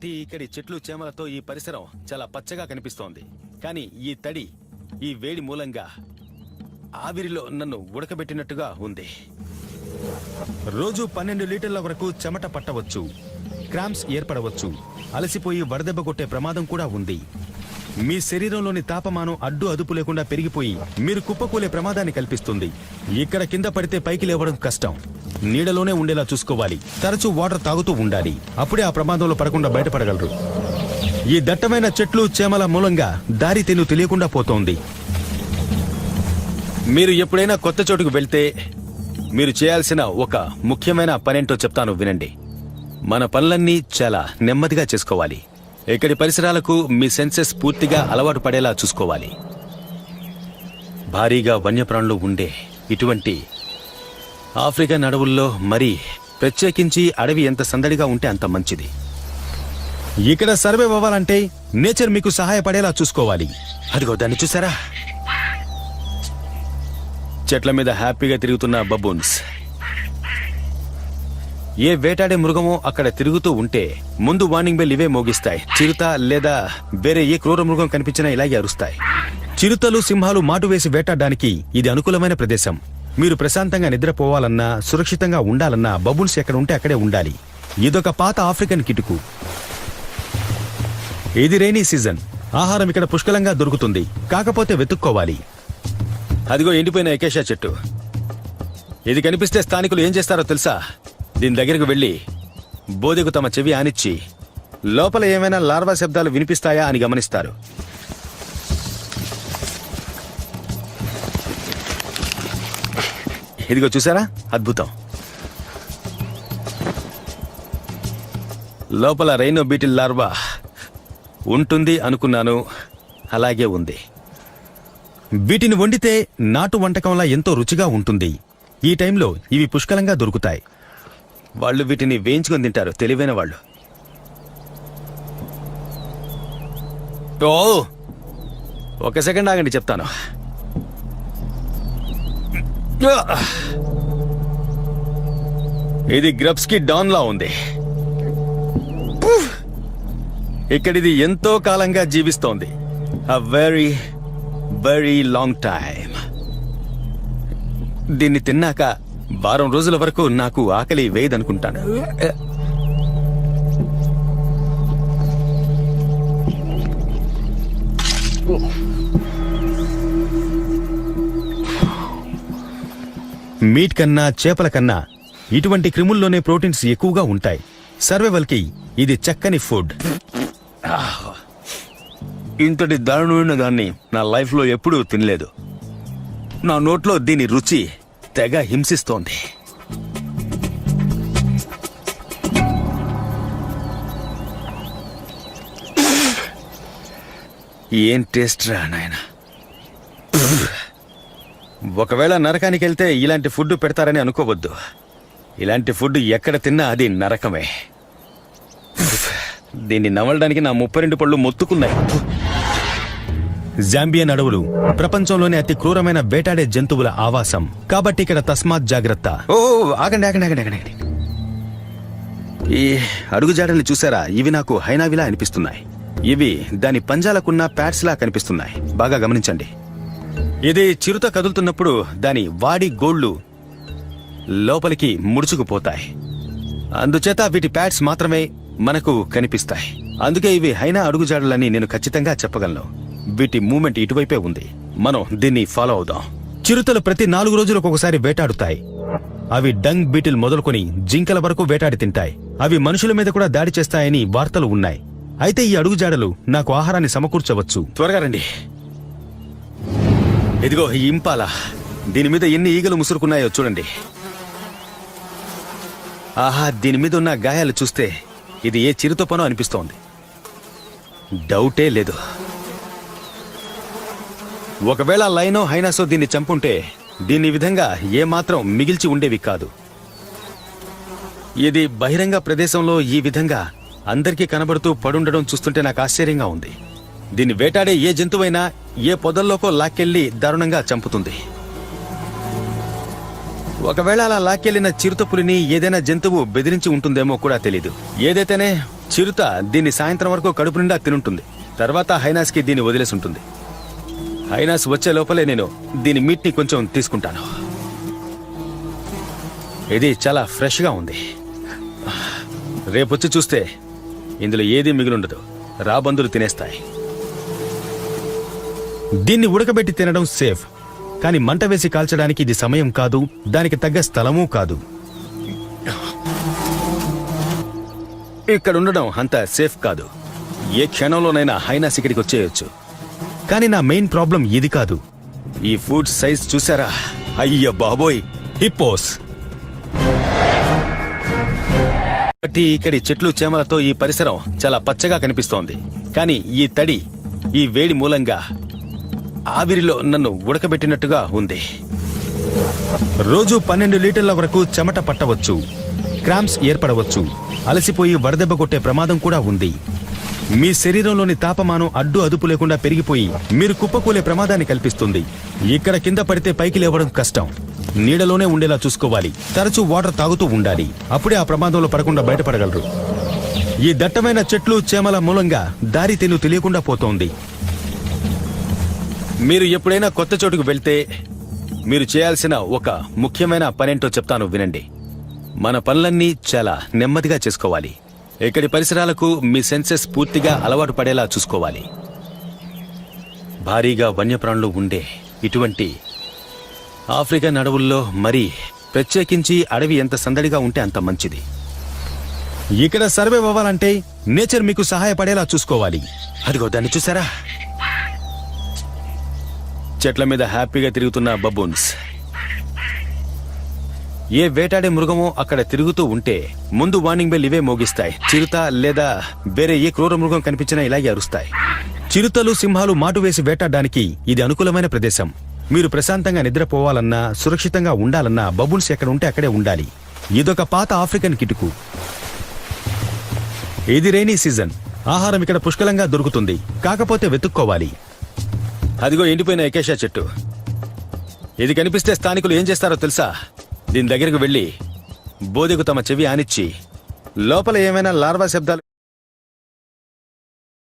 కాబట్టి ఇక్కడి చెట్లు చేమలతో ఈ పరిసరం చాలా పచ్చగా కనిపిస్తోంది. కానీ ఈ తడి, ఈ వేడి మూలంగా ఆవిరిలో నన్ను ఉడకబెట్టినట్టుగా ఉంది. రోజు 12 లీటర్ల వరకు చెమట పట్టవచ్చు, క్రాంప్స్ ఏర్పడవచ్చు, అలసిపోయి వడదెబ్బ కొట్టే ప్రమాదం కూడా ఉంది. మీ శరీరంలోని తాపమానం అడ్డు అదుపు లేకుండా పెరిగిపోయి మీరు కుప్పకూలే ప్రమాదాన్ని కల్పిస్తుంది. ఇక్కడ కింద పడితే పైకి లేవడం కష్టం. నీడలోనే ఉండేలా చూసుకోవాలి. తరచూ వాటర్ తాగుతూ ఉండాలి. అప్పుడే ఆ ప్రమాదంలో పడకుండా బయటపడగలరు. ఈ దట్టమైన చెట్లు చేమల మూలంగా దారి తెలియకుండా పోతోంది. మీరు ఎప్పుడైనా కొత్త చోటుకు వెళ్తే మీరు చేయాల్సిన ఒక ముఖ్యమైన పనేంటో చెప్తాను వినండి. మన పనులన్నీ చాలా నెమ్మదిగా చేసుకోవాలి. ఇక్కడి పరిసరాలకు మీ సెన్సెస్ పూర్తిగా అలవాటు పడేలా చూసుకోవాలి. భారీగా వన్యప్రాణులు ఉండే ఇటువంటి ఆఫ్రికన్ అడవుల్లో మరీ ప్రత్యేకించి అడవి ఎంత సందడిగా ఉంటే అంత మంచిది. ఇక్కడ సర్వైవ్ అవ్వాలంటే నేచర్ మీకు సహాయపడేలా చూసుకోవాలి. అదిగో దాన్ని చూసారా? చెట్ల మీద హ్యాపీగా తిరుగుతున్న బబూన్స్. ఏ వేటాడే మృగమో అక్కడ తిరుగుతూ ఉంటే ముందు వార్నింగ్ బెల్ ఇవే మోగిస్తాయి. చిరుత లేదా వేరే ఏ క్రూర మృగం కనిపించినా ఇలాగే అరుస్తాయి. చిరుతలు, సింహాలు మాటు వేసి వేటాడడానికి ఇది అనుకూలమైన ప్రదేశం. మీరు ప్రశాంతంగా నిద్రపోవాలన్నా, సురక్షితంగా ఉండాలన్నా బబూన్స్ ఎక్కడ ఉంటే అక్కడే ఉండాలి. ఇదొక పాత ఆఫ్రికన్ కిటుకు. ఇది రైనీ సీజన్. ఆహారం ఇక్కడ పుష్కలంగా దొరుకుతుంది, కాకపోతే వెతుక్కోవాలి. అదిగో ఎండిపోయిన ఎకేషియా చెట్టు. ఇది కనిపిస్తే స్థానికులు ఏం చేస్తారో తెలుసా? దీని దగ్గరకు వెళ్లి బోదెకు తమ చెవి ఆనిచ్చి లోపల ఏమైనా లార్వా శబ్దాలు వినిపిస్తాయా అని గమనిస్తారు. ఇదిగో చూసారా? అద్భుతం. లోపల రైనో బీటిల్ లార్వా ఉంటుంది అనుకున్నాను, అలాగే ఉంది. వీటిని వండితే నాటు వంటకంలా ఎంతో రుచిగా ఉంటుంది. ఈ టైంలో ఇవి పుష్కలంగా దొరుకుతాయి. వాళ్ళు వీటిని వేయించుకొని తింటారు, తెలివైన వాళ్ళు. ఓ, ఒక సెకండ్ ఆగండి, చెప్తాను. ఇది గ్రబ్స్కి డాన్ లా ఉంది. ఇక్కడిది ఎంతో కాలంగా జీవిస్తోంది. A very very long time. దీన్ని తిన్నాక వారం రోజుల వరకు నాకు ఆకలి వేయదనుకుంటాను. మీట్ కన్నా, చేపల కన్నా ఇటువంటి క్రిముల్లోనే ప్రోటీన్స్ ఎక్కువగా ఉంటాయి. సర్వైవల్కి ఇది చక్కని ఫుడ్. ఇంతటి దారుణమైన దాన్ని నా లైఫ్లో ఎప్పుడూ తినలేదు. నా నోట్లో దీని రుచి తెగ హింసిస్తోంది. ఏం టేస్ట్ రా నాయన. ఒకవేళ నరకానికి వెళ్తే ఇలాంటి ఫుడ్ పెడతారని అనుకోవద్దు. ఇలాంటి ఫుడ్ ఎక్కడ తిన్నా అది నరకమే. దీన్ని నమలడానికి నా 32 పళ్ళు మొత్తుకున్నాయి. జాంబియన్ అడవులు ప్రపంచంలోనే అతి క్రూరమైన వేటాడే జంతువుల ఆవాసం. కాబట్టి ఇక్కడ తస్మాత్ జాగ్రత్త. ఓ ఆగండి ఆగండి ఆగండి ఆగండి. ఈ అడుగుజాడల్ని చూసారా? ఇవి నాకు హైనావిలా అనిపిస్తున్నాయి. ఇవి దాని పంజాలకున్న ప్యాడ్స్ లా కనిపిస్తున్నాయి. బాగా గమనించండి. ఇది చిరుత కదులుతున్నప్పుడు దాని వాడి గోళ్లు లోపలికి ముడుచుకుపోతాయి. అందుచేత వీటి ప్యాడ్స్ మాత్రమే మనకు కనిపిస్తాయి. అందుకే ఇవి హైనా అడుగుజాడలని నేను ఖచ్చితంగా చెప్పగలను. వీటి మూమెంట్ ఇటువైపే ఉంది. మనం దీన్ని ఫాలో అవుదాం. చిరుతలు ప్రతి 4 రోజులకు ఒకసారి వేటాడుతాయి. అవి డంగ్ బీటిల్ మొదలుకొని జింకల వరకు వేటాడి తింటాయి. అవి మనుషుల మీద కూడా దాడి చేస్తాయని వార్తలు ఉన్నాయి. అయితే ఈ అడుగుజాడలు నాకు ఆహారాన్ని సమకూర్చవచ్చు. త్వరగా రండి. ఇదిగో ఈ ఇంపాల. దీని మీద ఎన్ని ఈగలు ముసురుకున్నాయో చూడండి. ఆహా, దీని మీద ఉన్న గాయాలు చూస్తే ఇది ఏ చిరుత పనో అనిపిస్తోంది. డౌటే లేదు. ఒకవేళ లైనో హైనాసో దీన్ని చంపుంటే దీని విధంగా ఏమాత్రం మిగిల్చి ఉండేవి కాదు. ఇది బహిరంగ ప్రదేశంలో ఈ విధంగా అందరికీ కనబడుతూ పడుండడం చూస్తుంటే నాకు ఆశ్చర్యంగా ఉంది. దీన్ని వేటాడే ఏ జంతువైనా ఏ పొదల్లోకో లాక్కెళ్లి దారుణంగా చంపుతుంది. ఒకవేళ అలా లాక్కెళ్లిన చిరుతపులిని ఏదైనా జంతువు బెదిరించి ఉంటుందేమో కూడా తెలీదు. ఏదైతేనే చిరుత దీన్ని సాయంత్రం వరకు కడుపు నిండా తినుంటుంది. తర్వాత హైనాస్కి దీన్ని వదిలేసి ఉంటుంది. హైనాస్ వచ్చే లోపలే నేను దీని మీట్ని కొంచెం తీసుకుంటాను. ఇది చాలా ఫ్రెష్గా ఉంది. రేపొచ్చి చూస్తే ఇందులో ఏదీ మిగిలుండదు. రాబందులు తినేస్తాయి. దీన్ని ఉడకబెట్టి తినడం సేఫ్, కానీ మంట వేసి కాల్చడానికి ఇది సమయం కాదు, దానికి తగ్గ స్థలమూ కాదు. ఇక్కడ ఉండడం అంత సేఫ్ కాదు. ఏ క్షణంలోనైనా హైనాస్ ఇక్కడికి వచ్చేయచ్చు. కానీ నా మెయిన్ ప్రాబ్లం ఇది కాదు. ఈ ఫుడ్ సైజ్ చూసారా? అయ్య బాబోయ్, హిప్పోస్. కాబట్టి ఇక్కడి చెట్లు చేమలతో ఈ పరిసరం చాలా పచ్చగా కనిపిస్తోంది. కానీ ఈ తడి, ఈ వేడి మూలంగా ఆవిరిలో నన్ను ఉడకబెట్టినట్టుగా ఉంది. రోజు 12 లీటర్ల వరకు చెమట పట్టవచ్చు, క్రాంప్స్ ఏర్పడవచ్చు, అలసిపోయి వడదెబ్బ కొట్టే ప్రమాదం కూడా ఉంది. మీ శరీరంలోని తాపమానం అడ్డు అదుపు లేకుండా పెరిగిపోయి మీరు కుప్పకూలే ప్రమాదాన్ని కల్పిస్తుంది. ఇక్కడ కింద పడితే పైకి లేవడం కష్టం. నీడలోనే ఉండేలా చూసుకోవాలి. తరచూ వాటర్ తాగుతూ ఉండాలి. అప్పుడే ఆ ప్రమాదంలో పడకుండా బయటపడగలరు. ఈ దట్టమైన చెట్లు చేమల మూలంగా దారి తెలియకుండా పోతోంది. మీరు ఎప్పుడైనా కొత్త చోటుకు వెళ్తే మీరు చేయాల్సిన ఒక ముఖ్యమైన పనేంటో చెప్తాను, వినండి. మన పనులన్నీ చాలా నెమ్మదిగా చేసుకోవాలి. ఇక్కడి పరిసరాలకు మీ సెన్సెస్ పూర్తిగా అలవాటు పడేలా చూసుకోవాలి. భారీగా వన్యప్రాణులు ఉండే ఇటువంటి ఆఫ్రికన్ అడవుల్లో మరీ ప్రత్యేకించి అడవి ఎంత సందడిగా ఉంటే అంత మంచిది. ఇక్కడ సర్వైవ్ అవ్వాలంటే నేచర్ మీకు సహాయపడేలా చూసుకోవాలి. అదిగో దాన్ని చూసారా? చెట్ల మీద హ్యాపీగా తిరుగుతున్న బబూన్స్. ఏ వేటాడే మృగమో అక్కడ తిరుగుతూ ఉంటే ముందు వార్నింగ్ బెల్ ఇవే మోగిస్తాయి. చిరుత లేదా వేరే ఏ క్రూర మృగం కనిపించినా ఇలాగే అరుస్తాయి. చిరుతలు, సింహాలు మాటు వేసి వేటాడడానికి ఇది అనుకూలమైన ప్రదేశం. మీరు ప్రశాంతంగా నిద్రపోవాలన్నా, సురక్షితంగా ఉండాలన్నా బబూన్స్ ఎక్కడ ఉంటే అక్కడే ఉండాలి. ఇదొక పాత ఆఫ్రికన్ కిటుకు. ఇది రైనీ సీజన్. ఆహారం ఇక్కడ పుష్కలంగా దొరుకుతుంది, కాకపోతే వెతుక్కోవాలి. అదిగో ఎండిపోయిన ఎకేషియా చెట్టు. ఇది కనిపిస్తే స్థానికులు ఏం చేస్తారో తెలుసా? దీని దగ్గరకు వెళ్లి బోదెకు తమ చెవి ఆనిచ్చి లోపల ఏమైనా లార్వా శబ్దాలు